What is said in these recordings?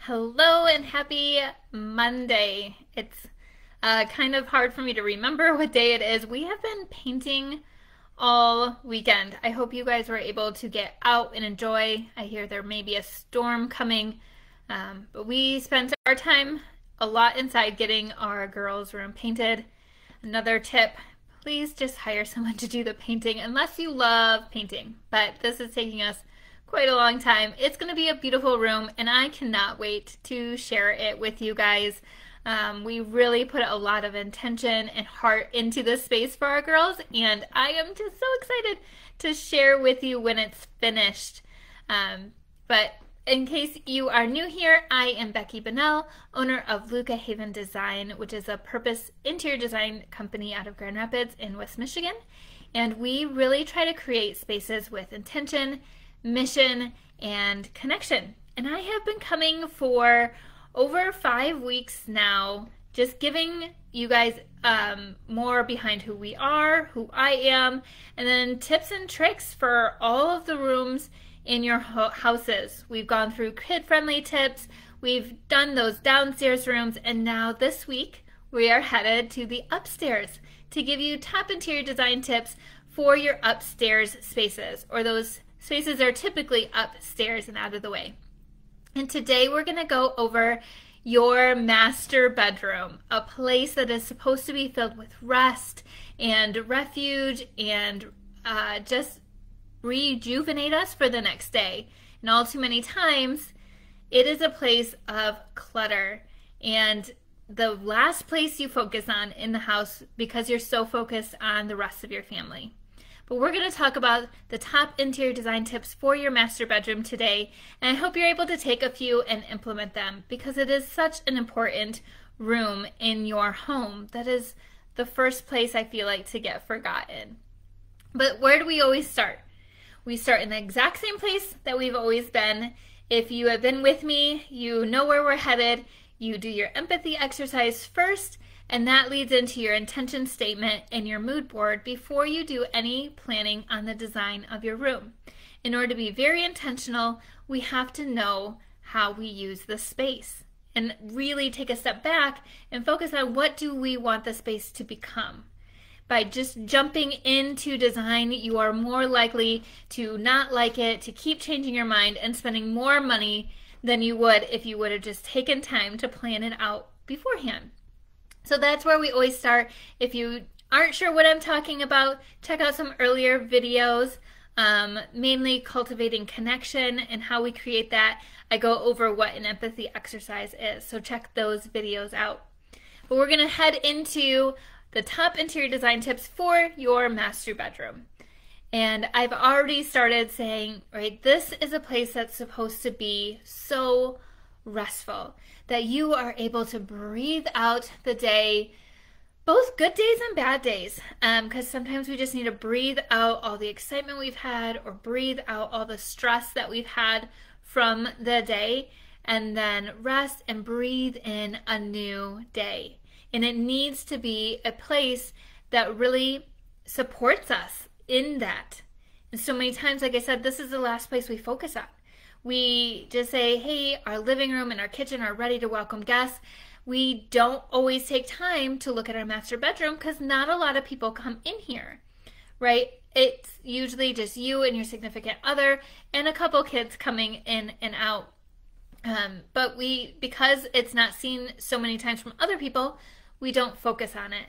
Hello and happy Monday. It's kind of hard for me to remember what day it is. We have been painting all weekend. I hope you guys were able to get out and enjoy. I hear there may be a storm coming, but we spent our time a lot inside getting our girls' room painted. Another tip, please just hire someone to do the painting unless you love painting, but this is taking us quite a long time. It's going to be a beautiful room and I cannot wait to share it with you guys. We really put a lot of intention and heart into this space for our girls, and I am just so excited to share with you when it's finished. But in case you are new here, I am Becky Bunnell, owner of Luca Haven Design, which is a purpose interior design company out of Grand Rapids in West Michigan. And we really try to create spaces with intention, mission, and connection. And I have been coming for over 5 weeks now, just giving you guys more behind who we are, who I am, and then tips and tricks for all of the rooms in your houses. We've gone through kid-friendly tips, we've done those downstairs rooms, and now this week we are headed to the upstairs to give you top interior design tips for your upstairs spaces, or those spaces are typically upstairs and out of the way. And today we're going to go over your master bedroom, a place that is supposed to be filled with rest and refuge and just rejuvenate us for the next day. And all too many times, it is a place of clutter and the last place you focus on in the house because you're so focused on the rest of your family. But we're going to talk about the top interior design tips for your master bedroom today, and I hope you're able to take a few and implement them because it is such an important room in your home. That is the first place I feel like to get forgotten. But where do we always start? We start in the exact same place that we've always been. If you have been with me, you know where we're headed. You do your empathy exercise first, and that leads into your intention statement and your mood board before you do any planning on the design of your room. In order to be very intentional, we have to know how we use the space and really take a step back and focus on what do we want the space to become. By just jumping into design, you are more likely to not like it, to keep changing your mind and spending more money than you would if you would have just taken time to plan it out beforehand. So that's where we always start. If you aren't sure what I'm talking about, check out some earlier videos, mainly cultivating connection and how we create that. I go over what an empathy exercise is, so check those videos out. But we're going to head into the top interior design tips for your master bedroom. And I've already started saying, right, this is a place that's supposed to be so restful, that you are able to breathe out the day, both good days and bad days, because sometimes we just need to breathe out all the excitement we've had or breathe out all the stress that we've had from the day, and then rest and breathe in a new day. And it needs to be a place that really supports us in that. And so many times, like I said, this is the last place we focus on. We just say, hey, our living room and our kitchen are ready to welcome guests. We don't always take time to look at our master bedroom because not a lot of people come in here, right? It's usually just you and your significant other and a couple kids coming in and out. But because it's not seen so many times from other people, we don't focus on it.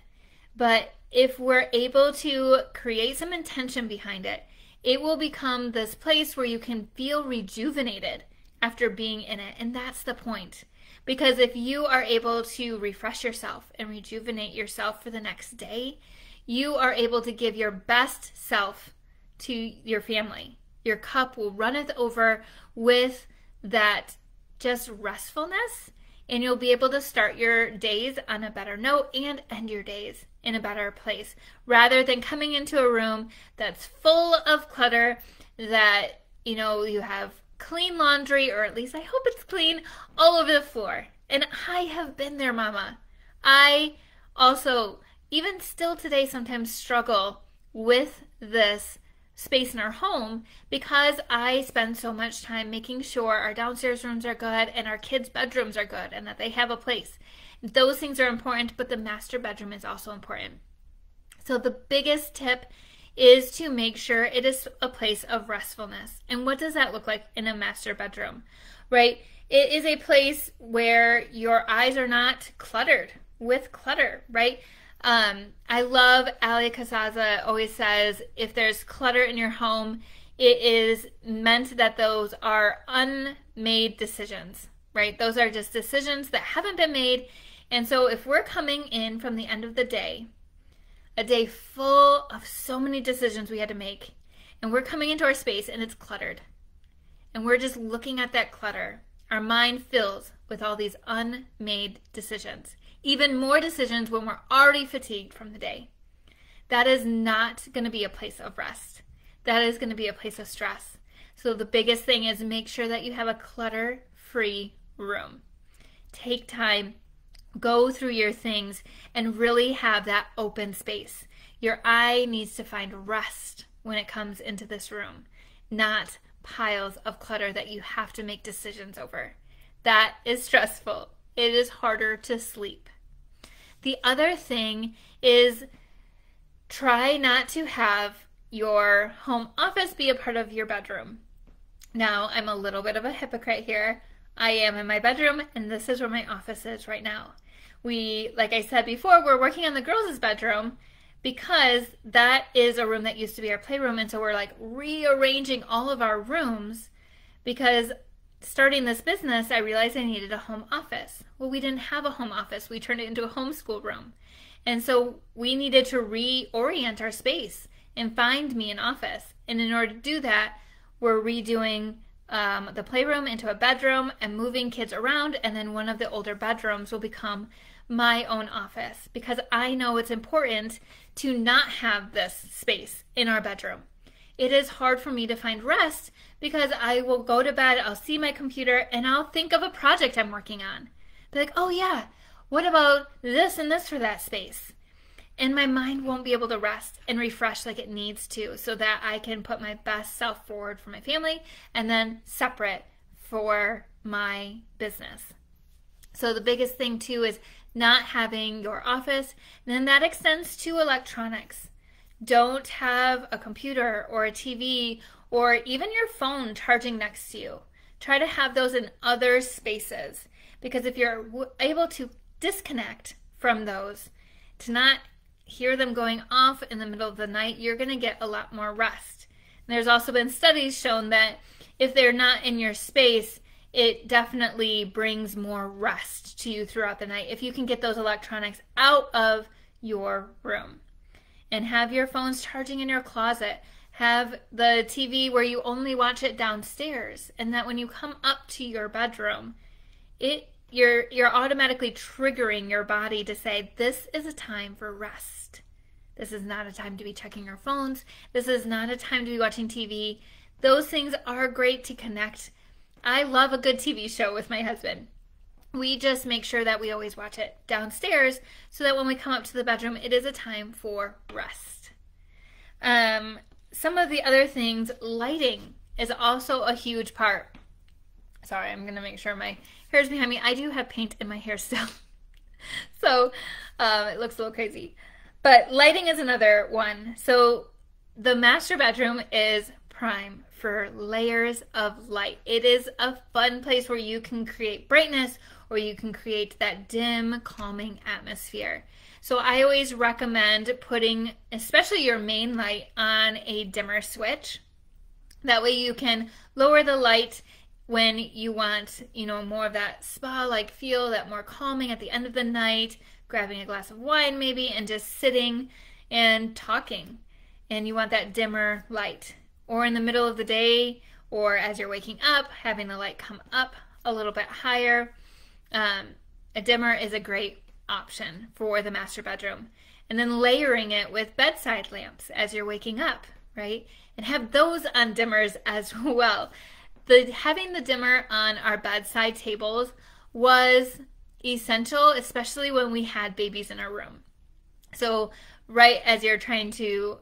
But if we're able to create some intention behind it, it will become this place where you can feel rejuvenated after being in it. And that's the point. Because if you are able to refresh yourself and rejuvenate yourself for the next day, you are able to give your best self to your family. Your cup will runneth over with that just restfulness, and you'll be able to start your days on a better note and end your days in a better place, rather than coming into a room that's full of clutter, that, you know, you have clean laundry, or at least I hope it's clean, all over the floor. And I have been there, mama. I also, even still today, sometimes struggle with this space in our home because I spend so much time making sure our downstairs rooms are good and our kids' bedrooms are good and that they have a place. Those things are important, but the master bedroom is also important. So the biggest tip is to make sure it is a place of restfulness. And what does that look like in a master bedroom, right? It is a place where your eyes are not cluttered with clutter, right? I love Ali Kasaza always says, if there's clutter in your home, it is meant that those are unmade decisions, right? Those are just decisions that haven't been made. And so if we're coming in from the end of the day, a day full of so many decisions we had to make, and we're coming into our space and it's cluttered, and we're just looking at that clutter, our mind fills with all these unmade decisions. Even more decisions when we're already fatigued from the day. That is not going to be a place of rest. That is going to be a place of stress. So the biggest thing is make sure that you have a clutter-free room. Take time, go through your things, and really have that open space. Your eye needs to find rest when it comes into this room, not piles of clutter that you have to make decisions over. That is stressful. It is harder to sleep. The other thing is try not to have your home office be a part of your bedroom. Now, I'm a little bit of a hypocrite here. I am in my bedroom, and this is where my office is right now. Like I said before, we're working on the girls' bedroom because that is a room that used to be our playroom, and so we're like rearranging all of our rooms because starting this business, I realized I needed a home office. Well, we didn't have a home office. We turned it into a homeschool room. And so we needed to reorient our space and find me an office. And in order to do that, we're redoing the playroom into a bedroom and moving kids around. And then one of the older bedrooms will become my own office because I know it's important to not have this space in our bedroom. It is hard for me to find rest because I will go to bed, I'll see my computer, and I'll think of a project I'm working on. Be like, oh yeah, what about this and this for that space? And my mind won't be able to rest and refresh like it needs to so that I can put my best self forward for my family and then separate for my business. So the biggest thing too is not having your office, and then that extends to electronics. Don't have a computer or a TV or even your phone charging next to you. Try to have those in other spaces because if you're able to disconnect from those, to not hear them going off in the middle of the night, you're going to get a lot more rest. And there's also been studies shown that if they're not in your space, it definitely brings more rest to you throughout the night if you can get those electronics out of your room. And have your phones charging in your closet. Have the TV where you only watch it downstairs, and that when you come up to your bedroom, you're automatically triggering your body to say, this is a time for rest. This is not a time to be checking your phones. This is not a time to be watching TV. Those things are great to connect. I love a good TV show with my husband. We just make sure that we always watch it downstairs so that when we come up to the bedroom, it is a time for rest. Some of the other things, lighting is also a huge part. Sorry, I'm going to make sure my hair is behind me. I do have paint in my hair still. So it looks a little crazy. But lighting is another one. So the master bedroom is prime for layers of light. It is a fun place where you can create brightness or you can create that dim, calming atmosphere. So I always recommend putting, especially your main light, on a dimmer switch. That way you can lower the light when you want, more of that spa-like feel, that more calming at the end of the night, grabbing a glass of wine maybe, and just sitting and talking. And you want that dimmer light. Or in the middle of the day, or as you're waking up, having the light come up a little bit higher. A dimmer is a great option for the master bedroom. And then layering it with bedside lamps as you're waking up, right? And have those on dimmers as well. Having the dimmer on our bedside tables was essential, especially when we had babies in our room. So right as you're trying to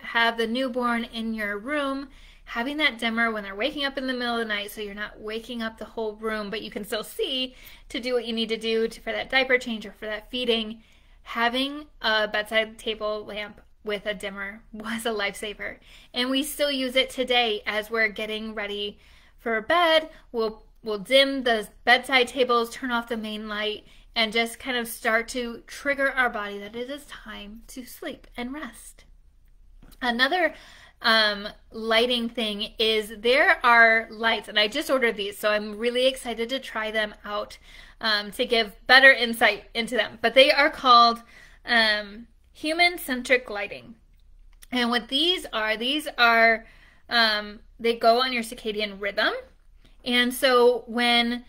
have the newborn in your room, having that dimmer when they're waking up in the middle of the night so you're not waking up the whole room, but you can still see to do what you need to do for that diaper change or for that feeding. Having a bedside table lamp with a dimmer was a lifesaver. And we still use it today as we're getting ready for bed. We'll dim the bedside tables, turn off the main light, and just kind of start to trigger our body that it is time to sleep and rest. Another lighting thing is there are lights, and I just ordered these, so I'm really excited to try them out to give better insight into them. But they are called human-centric lighting. And what these are they go on your circadian rhythm. And so when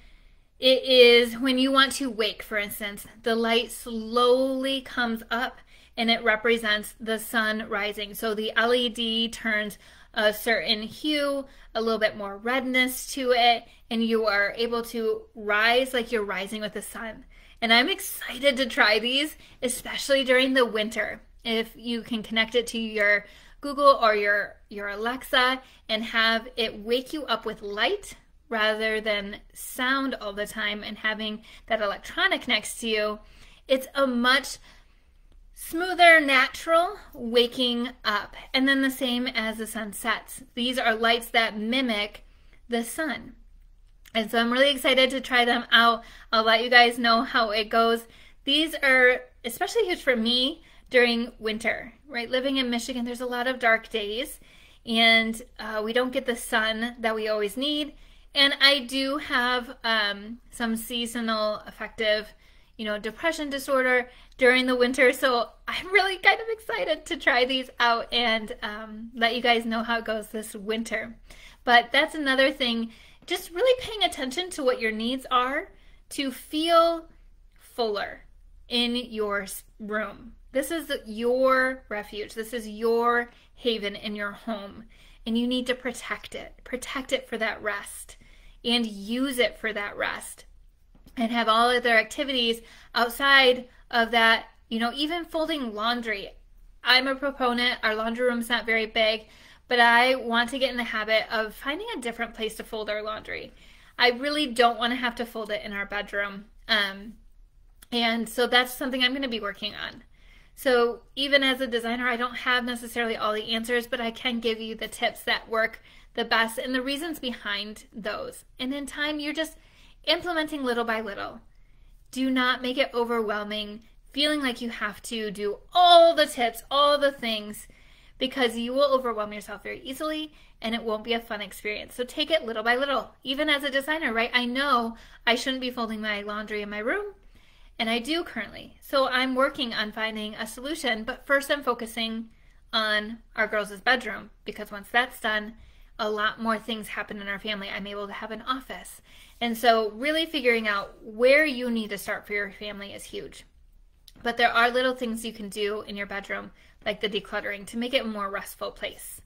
you want to wake, for instance, the light slowly comes up and it represents the sun rising. So the LED turns a certain hue, a little bit more redness to it, and you are able to rise like you're rising with the sun. And I'm excited to try these, especially during the winter. If you can connect it to your Google or your Alexa and have it wake you up with light rather than sound all the time and having that electronic next to you, it's a much smoother, natural waking up. And then the same as the sun sets. These are lights that mimic the sun. And so I'm really excited to try them out. I'll let you guys know how it goes. These are especially huge for me during winter, right? Living in Michigan, there's a lot of dark days and we don't get the sun that we always need. And I do have some seasonal affective, depression disorder during the winter. So I'm really kind of excited to try these out and let you guys know how it goes this winter. But that's another thing, just really paying attention to what your needs are to feel fuller in your room. This is your refuge. This is your haven in your home. And you need to protect it. Protect it for that rest. And use it for that rest. And have all other activities outside of that, even folding laundry. I'm a proponent. Our laundry room's not very big, but I want to get in the habit of finding a different place to fold our laundry. I really don't want to have to fold it in our bedroom. And so that's something I'm going to be working on. So even as a designer, I don't have necessarily all the answers, but I can give you the tips that work the best and the reasons behind those. And in time, you're just implementing little by little. Do not make it overwhelming, feeling like you have to do all the tips, all the things, because you will overwhelm yourself very easily and it won't be a fun experience. So take it little by little. Even as a designer, right? I know I shouldn't be folding my laundry in my room, and I do currently. So I'm working on finding a solution, but first I'm focusing on our girls' bedroom, because once that's done, a lot more things happen in our family. I'm able to have an office. And so really figuring out where you need to start for your family is huge. But there are little things you can do in your bedroom, like the decluttering, to make it a more restful place.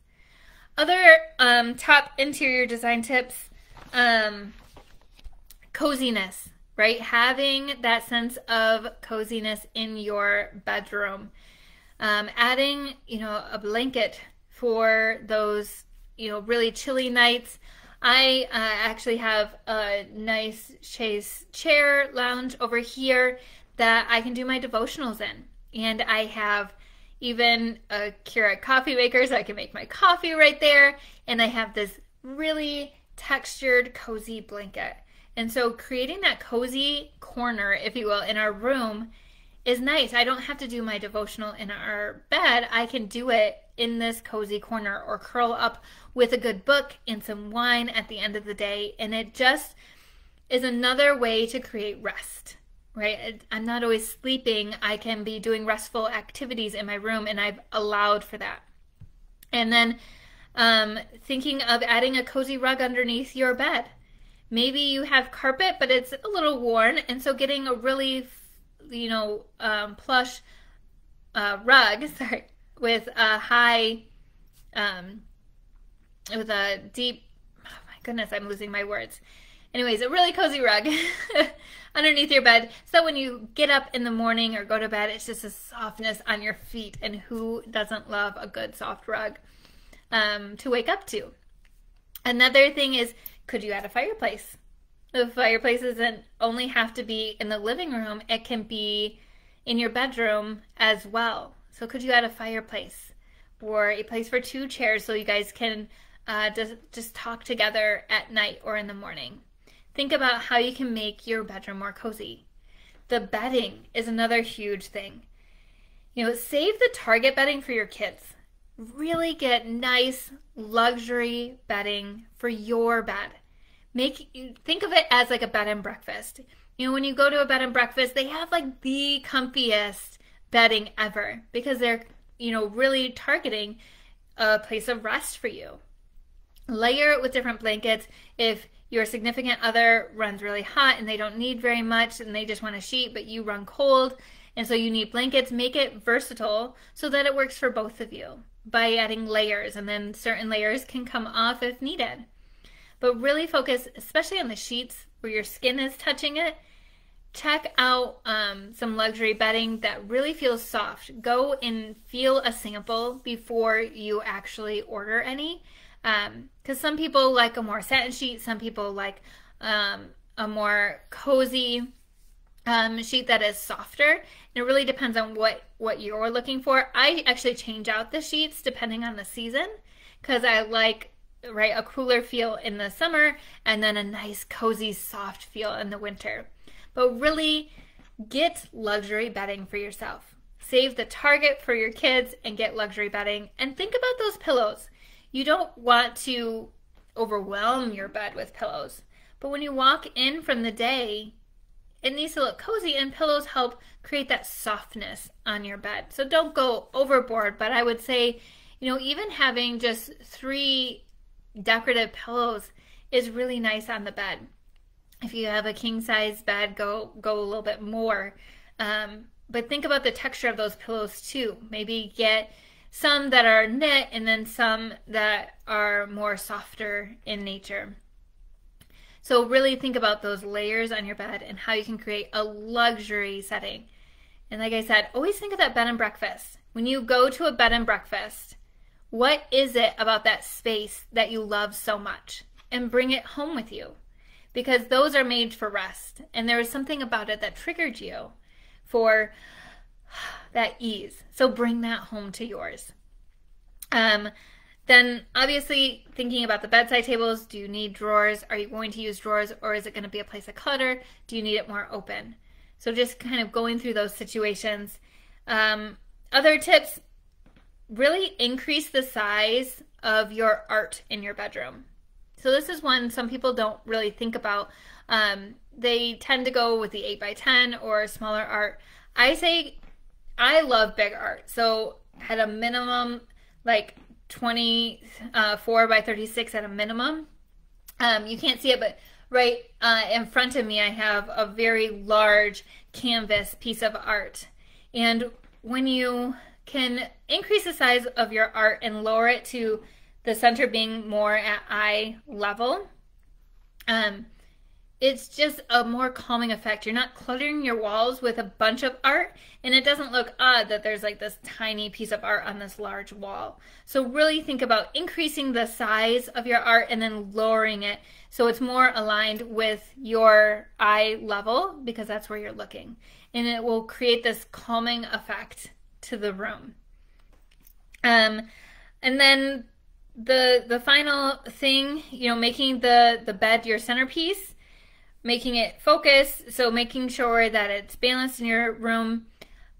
Other top interior design tips, coziness, right? Having that sense of coziness in your bedroom. Adding, a blanket for those, really chilly nights. I actually have a nice chaise chair lounge over here that I can do my devotionals in. And I have even a Keurig coffee maker, so I can make my coffee right there. And I have this really textured, cozy blanket. And so creating that cozy corner, if you will, in our room is nice. I don't have to do my devotional in our bed. I can do it in this cozy corner or curl up with a good book and some wine at the end of the day. And it just is another way to create rest, right? I'm not always sleeping. I can be doing restful activities in my room, and I've allowed for that. And then thinking of adding a cozy rug underneath your bed. Maybe you have carpet, but it's a little worn, and so getting a really, plush rug, with a high, with a deep, oh my goodness, I'm losing my words. Anyways, a really cozy rug underneath your bed so that when you get up in the morning or go to bed, it's just a softness on your feet. And who doesn't love a good soft rug to wake up to? Another thing is, could you add a fireplace? The fireplace doesn't only have to be in the living room, it can be in your bedroom as well. So could you add a fireplace or a place for 2 chairs so you guys can just talk together at night or in the morning? Think about how you can make your bedroom more cozy. The bedding is another huge thing. You know, save the Target bedding for your kids. Really get nice luxury bedding for your bed. Think of it as like a bed and breakfast. You know, when you go to a bed and breakfast, they have like the comfiest bedding ever because they're, you know, really targeting a place of rest for you. Layer it with different blankets. If your significant other runs really hot and they don't need very much and they just want a sheet, but you run cold and so you need blankets, make it versatile so that it works for both of you by adding layers, and then certain layers can come off if needed. But really focus, especially on the sheets where your skin is touching it. Check out some luxury bedding that really feels soft. Go and feel a sample before you actually order any. Because some people like a more satin sheet, some people like a more cozy sheet that is softer. And it really depends on what you're looking for. I actually change out the sheets depending on the season because I like a cooler feel in the summer and then a nice cozy soft feel in the winter. But really get luxury bedding for yourself. Save the Target for your kids and get luxury bedding, and think about those pillows. You don't want to overwhelm your bed with pillows, but when you walk in from the day, it needs to look cozy, and pillows help create that softness on your bed. So don't go overboard, but I would say, you know, even having just 3 decorative pillows is really nice on the bed. If you have a king size bed, go a little bit more. But think about the texture of those pillows too. Maybe get some that are knit and then some that are more softer in nature. So really think about those layers on your bed and how you can create a luxury setting. And like I said, always think of that bed and breakfast. When you go to a bed and breakfast, what is it about that space that you love so much? And bring it home with you, because those are made for rest. And there was something about it that triggered you for that ease. So bring that home to yours. Then obviously thinking about the bedside tables, do you need drawers? Are you going to use drawers, or is it going to be a place of clutter? Do you need it more open? So just kind of going through those situations. Other tips, really increase the size of your art in your bedroom. So this is one some people don't really think about. They tend to go with the 8x10 or smaller art. I say I love big art. So at a minimum, like 24 by 36 at a minimum. You can't see it, but right in front of me I have a very large canvas piece of art. And when you can increase the size of your art and lower it to the center being more at eye level, it's just a more calming effect. You're not cluttering your walls with a bunch of art, and it doesn't look odd that there's like this tiny piece of art on this large wall. So really think about increasing the size of your art and then lowering it so it's more aligned with your eye level, because that's where you're looking. And it will create this calming effect to the room. And then the final thing, you know, making the bed your centerpiece, making it focus, so making sure that it's balanced in your room.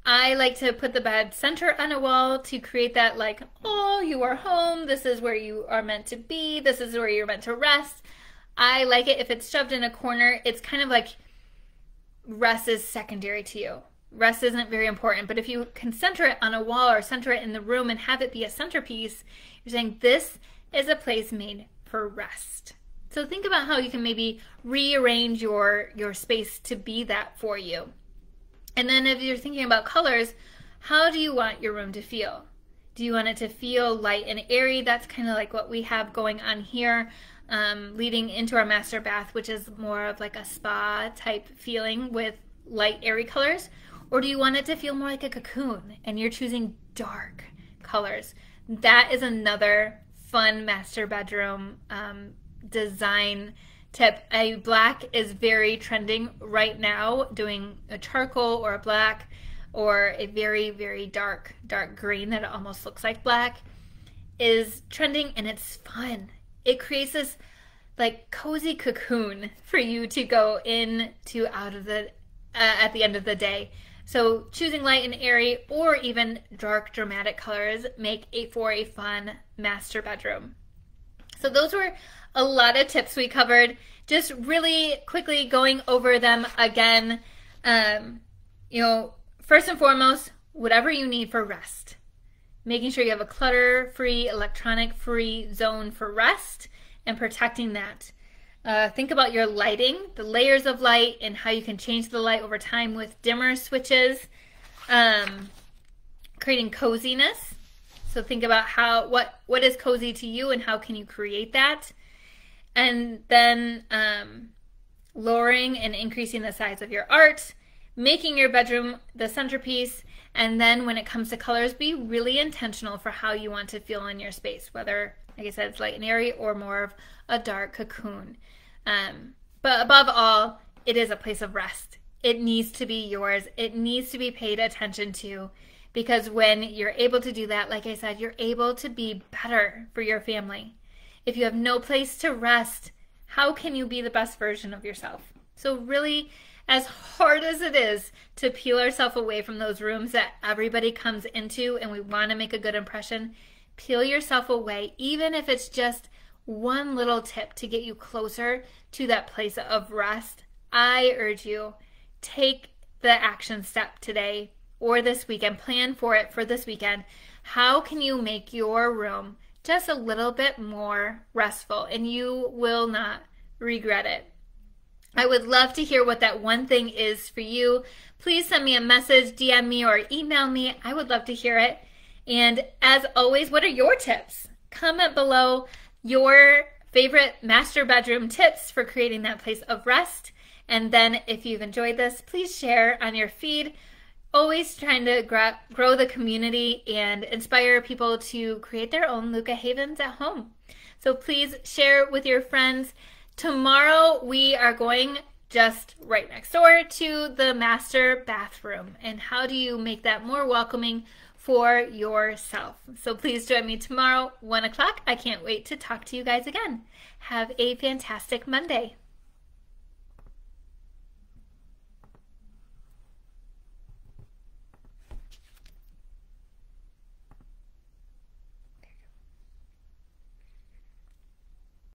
I like to put the bed center on a wall to create that like, oh, you are home, this is where you are meant to be, this is where you're meant to rest. I like it if it's shoved in a corner. It's kind of like rest is secondary to you. Rest isn't very important, but if you can center it on a wall or center it in the room and have it be a centerpiece, you're saying this is a place made for rest. So think about how you can maybe rearrange your space to be that for you. And then if you're thinking about colors, how do you want your room to feel? Do you want it to feel light and airy? That's kind of like what we have going on here. leading into our master bath, which is more of like a spa type feeling with light, airy colors? Or do you want it to feel more like a cocoon and you're choosing dark colors? That is another fun master bedroom design tip. A black is very trending right now, doing a charcoal or a black or a very, very dark green that almost looks like black is trending, and it's fun. It creates this like cozy cocoon for you to go into out of the at the end of the day. So choosing light and airy or even dark dramatic colors make for a fun master bedroom. So those were a lot of tips we covered. Just really quickly going over them again. First and foremost, whatever you need for rest. Making sure you have a clutter-free, electronic-free zone for rest and protecting that. Think about your lighting, the layers of light, and how you can change the light over time with dimmer switches. Creating coziness. So think about what is cozy to you and how can you create that. And then lowering and increasing the size of your art, making your bedroom the centerpiece, and then when it comes to colors, be really intentional for how you want to feel in your space, whether, like I said, it's light and airy or more of a dark cocoon. But above all, it is a place of rest. It needs to be yours. It needs to be paid attention to, because when you're able to do that, like I said, you're able to be better for your family. If you have no place to rest, how can you be the best version of yourself? So really, as hard as it is to peel ourselves away from those rooms that everybody comes into and we want to make a good impression, peel yourself away, even if it's just one little tip to get you closer to that place of rest. I urge you, take the action step today or this weekend. Plan for it for this weekend. How can you make your room just a little bit more restful? And you will not regret it. I would love to hear what that one thing is for you. Please send me a message, DM me, or email me. I would love to hear it. And as always, what are your tips? Comment below your favorite master bedroom tips for creating that place of rest. And then if you've enjoyed this, please share on your feed. Always trying to grow the community and inspire people to create their own Luca Havens at home. So please share with your friends. Tomorrow we are going just right next door to the master bathroom. And how do you make that more welcoming for yourself? So please join me tomorrow, 1 o'clock. I can't wait to talk to you guys again. Have a fantastic Monday.